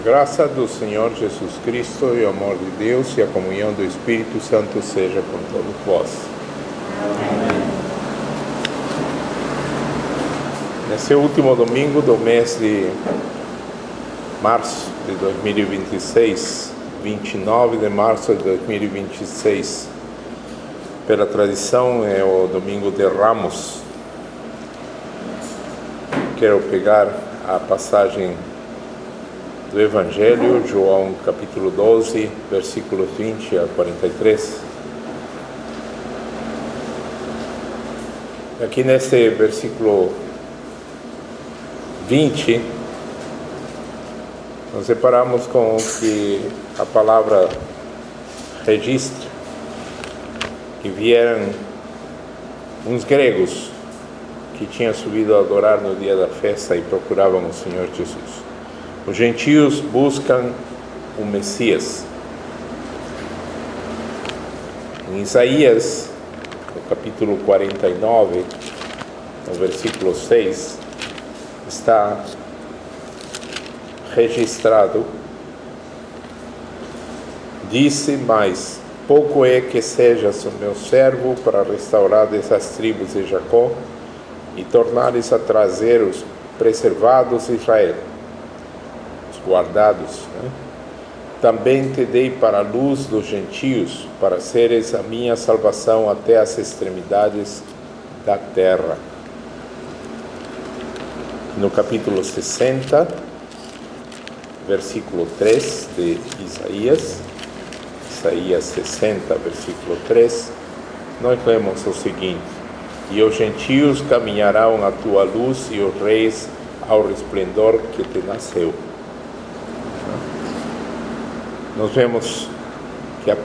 graça do Senhor Jesus Cristo e o amor de Deus e a comunhão do Espírito Santo seja com todos vós. Amém. Nesse último domingo do mês de março de 2026, 29 de março de 2026, pela tradição é o domingo de Ramos. Quero pegar a passagem do Evangelho, João capítulo 12, versículos 20 a 43. Aqui nesse versículo 20, nós separamos com o que a palavra registra, que vieram uns gregos que tinham subido a adorar no dia da festa e procuravam o Senhor Jesus. Os gentios buscam o Messias. Em Isaías, no capítulo 49, no versículo 6, está registrado: disse mais: pouco é que sejas o meu servo para restaurar essas tribos de Jacó e tornares a trazer os preservados de Israel, os guardados, né? Também te dei para a luz dos gentios, para seres a minha salvação até as extremidades da terra. No capítulo 60, versículo 3 de Isaías 60, versículo 3, nós lemos o seguinte: e os gentios caminharão à tua luz e os reis ao resplendor que te nasceu. Nós vemos que a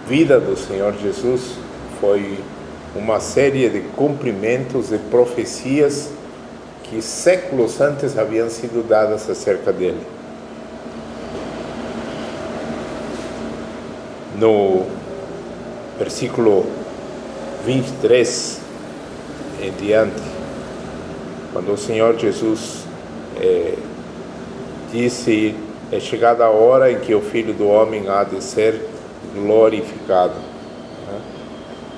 vida do Senhor Jesus foi uma série de cumprimentos de profecias que séculos antes haviam sido dadas acerca dele. No versículo 23 em diante, quando o Senhor Jesus disse: é chegada a hora em que o Filho do Homem há de ser glorificado.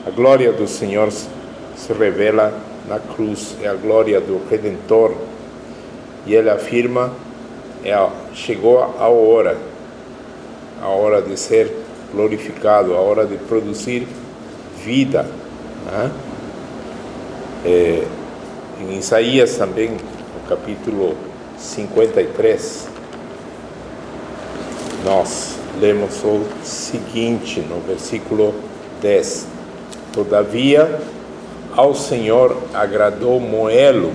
A glória do Senhor se revela na cruz, é a glória do Redentor. E ele afirma: chegou a hora de ser glorificado, a hora de produzir vida. Em Isaías também, no capítulo 53, nós lemos o seguinte, no versículo 10: todavia ao Senhor agradou moê-lo,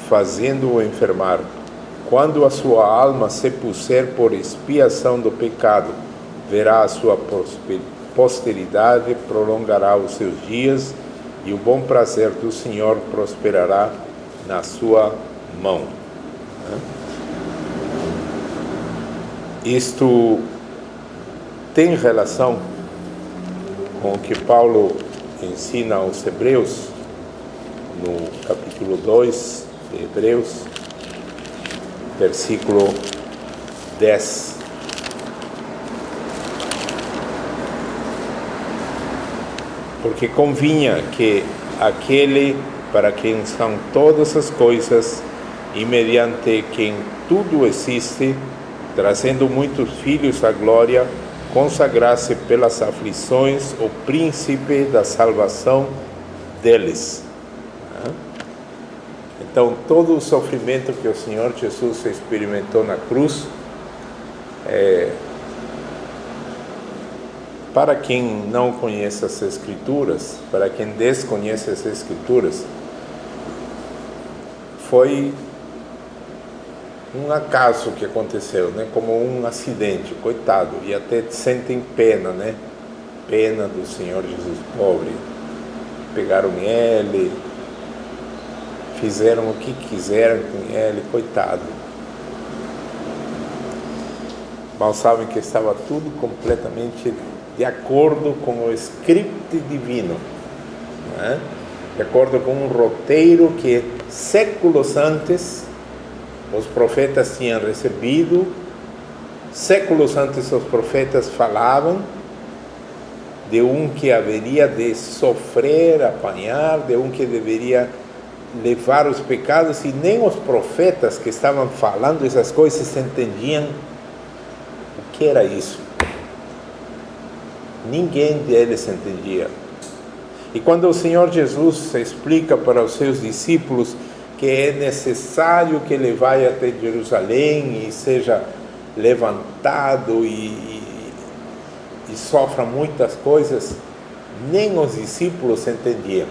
fazendo-o enfermar. Quando a sua alma se puser por expiação do pecado, verá a sua posteridade, prolongará os seus dias, e o bom prazer do Senhor prosperará na sua mão. Isto tem relação com o que Paulo ensina aos Hebreus, no capítulo 2 de Hebreus, versículo 10. Porque convinha que aquele para quem são todas as coisas e mediante quem tudo existe, trazendo muitos filhos à glória, consagrasse pelas aflições o príncipe da salvação deles. Então, todo o sofrimento que o Senhor Jesus experimentou na cruz, para quem não conhece as Escrituras, para quem desconhece as Escrituras, foi um acaso que aconteceu, né? Como um acidente, coitado, e até sentem pena, né? Pena do Senhor Jesus, pobre. Pegaram ele, fizeram o que quiseram com ele, coitado. Mal sabem que estava tudo completamente de acordo com o script divino, né? De acordo com um roteiro que séculos antes os profetas tinham recebido Séculos antes os profetas falavam de um que haveria de sofrer, apanhar, de um que deveria levar os pecados, e nem os profetas que estavam falando essas coisas entendiam o que era isso. Ninguém deles entendia. E quando o Senhor Jesus explica para os seus discípulos que é necessário que ele vá até Jerusalém e seja levantado e sofra muitas coisas, nem os discípulos entendiam.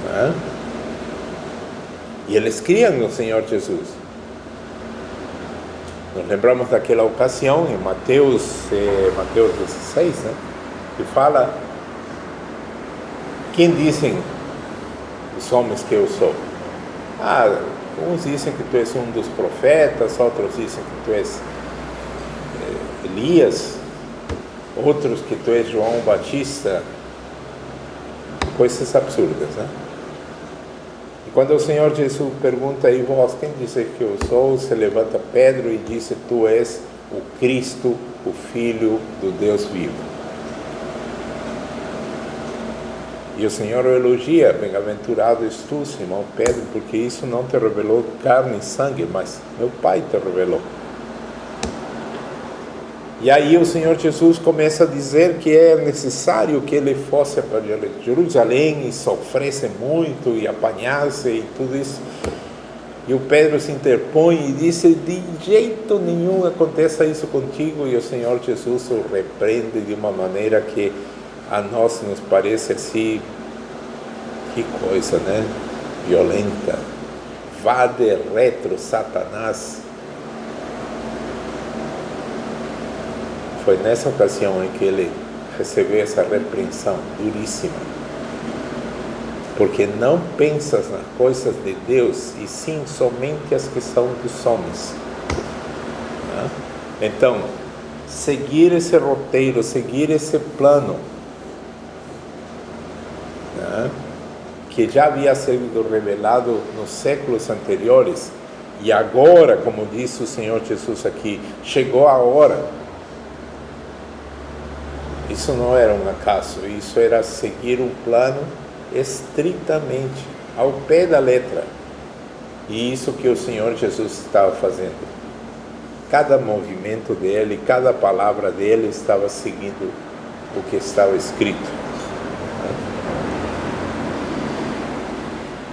Não? E eles criam no Senhor Jesus. Nos lembramos daquela ocasião em Mateus 16, né? Que fala: quem dizem os homens que eu sou? Uns dizem que tu és um dos profetas, outros dizem que tu és Elias, outros que tu és João Batista. Coisas absurdas, né? E quando o Senhor Jesus pergunta: e vós, quem dizem que eu sou? Se levanta Pedro e diz: tu és o Cristo, o Filho do Deus vivo. E o Senhor o elogia: bem-aventurado és tu, Simão Pedro, porque isso não te revelou carne e sangue, mas meu Pai te revelou. E aí o Senhor Jesus começa a dizer que é necessário que ele fosse para Jerusalém e sofresse muito e apanhasse e tudo isso. E o Pedro se interpõe e diz: de jeito nenhum aconteça isso contigo. E o Senhor Jesus o repreende de uma maneira que a nós nos parece assim, que coisa, né? Violenta. Vá de retro, Satanás. Foi nessa ocasião em que ele recebeu essa repreensão duríssima. Porque não pensas nas coisas de Deus, e sim somente as que são dos homens. Então, seguir esse roteiro, seguir esse plano, que já havia sido revelado nos séculos anteriores, e agora, como disse o Senhor Jesus aqui, chegou a hora. Isso não era um acaso, isso era seguir um plano estritamente, ao pé da letra. E isso que o Senhor Jesus estava fazendo. Cada movimento dele, cada palavra dele estava seguindo o que estava escrito.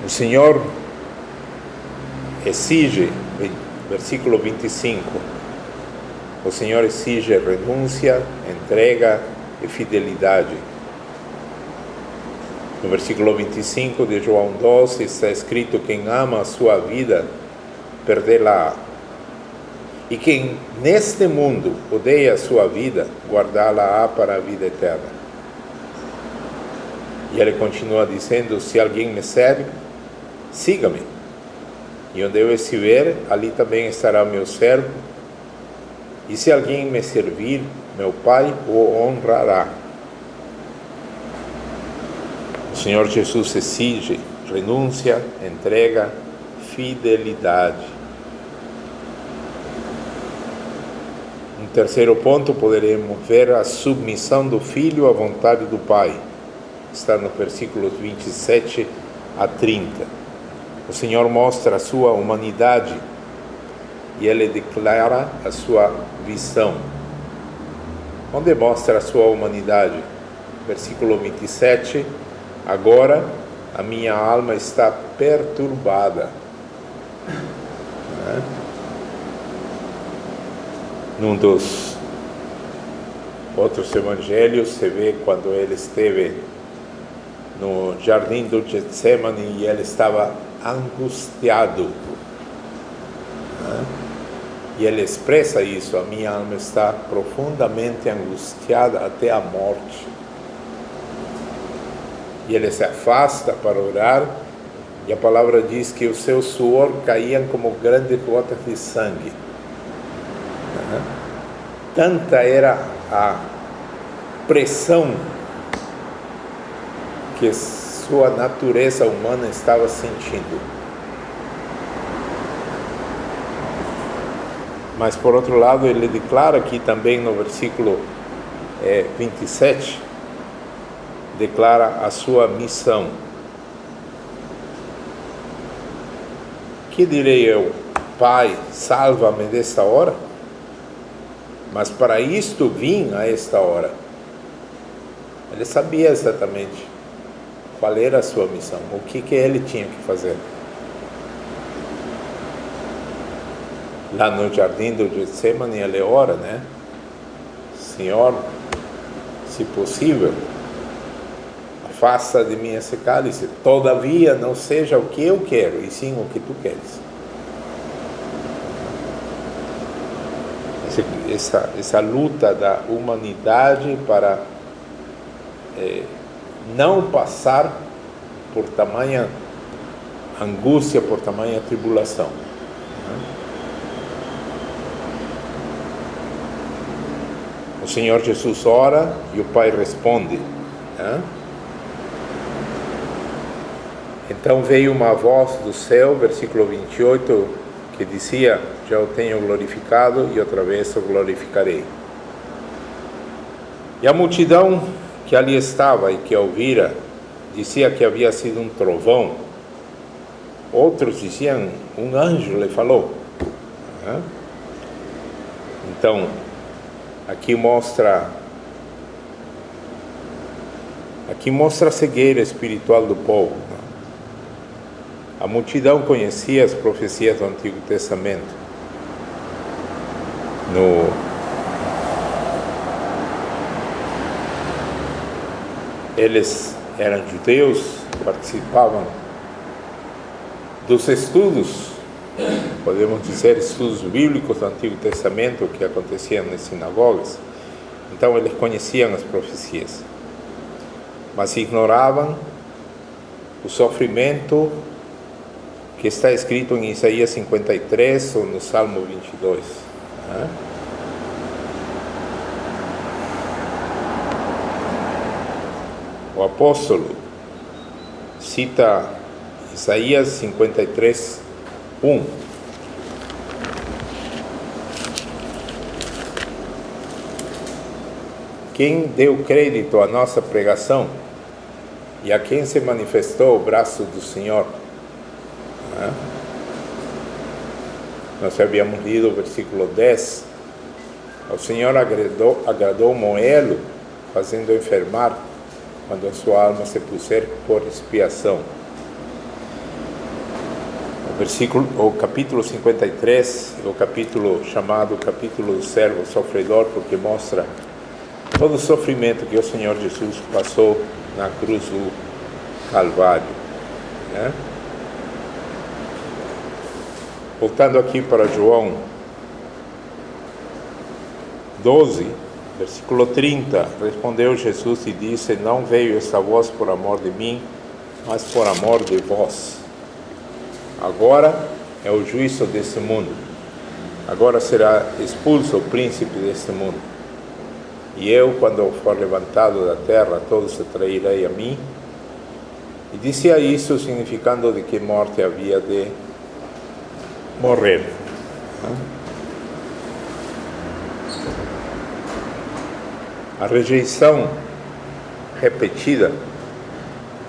O Senhor exige, versículo 25, o Senhor exige renúncia, entrega e fidelidade. No versículo 25 de João 12 está escrito: quem ama a sua vida, perdê-la. E quem neste mundo odeia a sua vida, guardá-la-á para a vida eterna. E ele continua dizendo: se alguém me serve, siga-me. E onde eu estiver, ali também estará meu servo. E se alguém me servir, meu Pai o honrará. O Senhor Jesus exige renúncia, entrega, fidelidade. Um terceiro ponto, poderemos ver a submissão do Filho à vontade do Pai. Está nos versículos 27 a 30. O Senhor mostra a sua humanidade e ele declara a sua visão. Onde mostra a sua humanidade? Versículo 27. Agora a minha alma está perturbada. Num dos outros evangelhos se vê quando ele esteve no jardim do Getsemane e ele estava angustiado. E ele expressa isso: a minha alma está profundamente angustiada até a morte. E ele se afasta para orar, e a palavra diz que o seu suor caía como grandes gotas de sangue. Tanta era a pressão que sua natureza humana estava sentindo. Mas por outro lado, ele declara aqui também no versículo 27, declara a sua missão. Que direi eu? Pai, salva-me desta hora? Mas para isto vim a esta hora. Ele sabia exatamente qual era a sua missão, o que ele tinha que fazer. Lá no jardim do Getsemane, ele ora, né? Senhor, se possível, afasta de mim esse cálice, todavia não seja o que eu quero, e sim o que tu queres. Essa luta da humanidade para não passar por tamanha angústia, por tamanha tribulação. O Senhor Jesus ora e o Pai responde. Então veio uma voz do céu, versículo 28, que dizia: já o tenho glorificado e outra vez o glorificarei. E a multidão que ali estava e que ouvira, dizia que havia sido um trovão. Outros diziam, um anjo lhe falou. Então, aqui mostra a cegueira espiritual do povo. A multidão conhecia as profecias do Antigo Testamento. Eles eram judeus, participavam dos estudos, podemos dizer, estudos bíblicos do Antigo Testamento que aconteciam nas sinagogas. Então eles conheciam as profecias, mas ignoravam o sofrimento que está escrito em Isaías 53 ou no Salmo 22. O apóstolo cita Isaías 53, 1. Quem deu crédito à nossa pregação e a quem se manifestou o braço do Senhor? Nós havíamos lido o versículo 10. O Senhor agradou Moelo, fazendo enfermar, quando a sua alma se puser por expiação. O capítulo 53 é o capítulo chamado capítulo do servo sofredor, porque mostra todo o sofrimento que o Senhor Jesus passou na cruz do Calvário. Voltando aqui para João 12, versículo 30, respondeu Jesus e disse: não veio esta voz por amor de mim, mas por amor de vós. Agora é o juízo deste mundo. Agora será expulso o príncipe deste mundo. E eu, quando for levantado da terra, todos atrairei a mim. E dizia isso significando de que morte havia de morrer. A rejeição repetida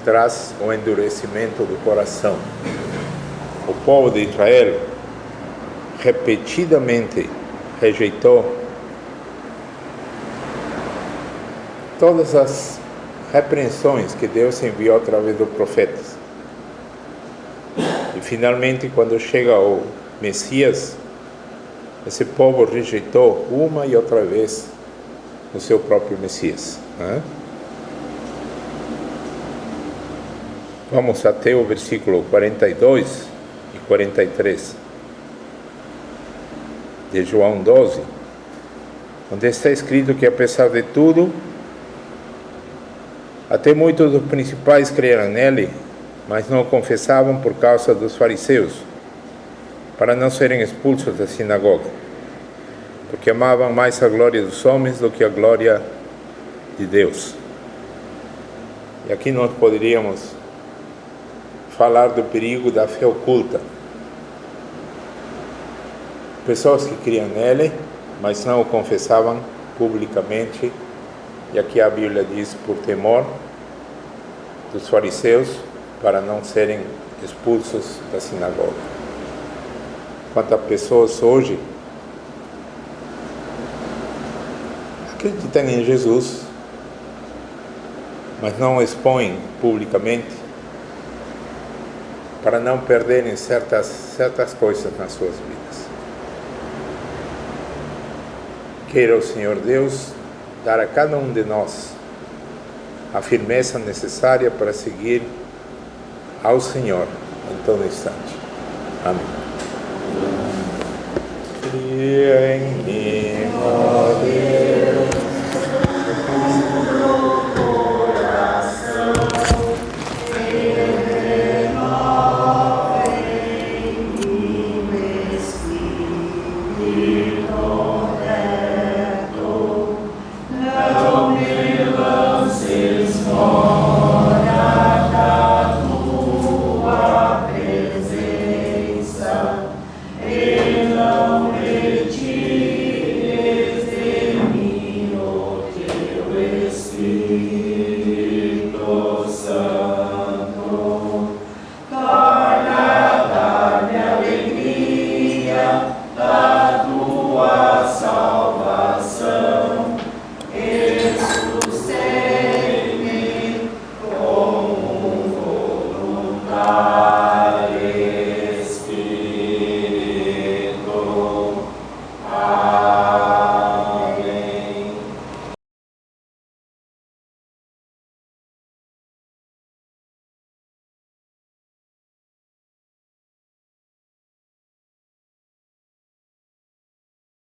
traz o endurecimento do coração. O povo de Israel repetidamente rejeitou todas as repreensões que Deus enviou através dos profetas. E finalmente, quando chega o Messias, esse povo rejeitou uma e outra vez o seu próprio Messias. Vamos até o versículo 42 e 43 de João 12, onde está escrito que, apesar de tudo, até muitos dos principais creram nele, mas não o confessavam por causa dos fariseus, para não serem expulsos da sinagoga, porque amavam mais a glória dos homens do que a glória de Deus. E aqui nós poderíamos falar do perigo da fé oculta. pessoas que criam nele, mas não o confessavam publicamente. E aqui a Bíblia diz, por temor dos fariseus, para não serem expulsos da sinagoga. Quantas pessoas hoje acreditam em Jesus, mas não expõem publicamente para não perderem certas coisas nas suas vidas. Queira o Senhor Deus dar a cada um de nós a firmeza necessária para seguir ao Senhor em todo instante. Amém. Cria em mim, ó Deus.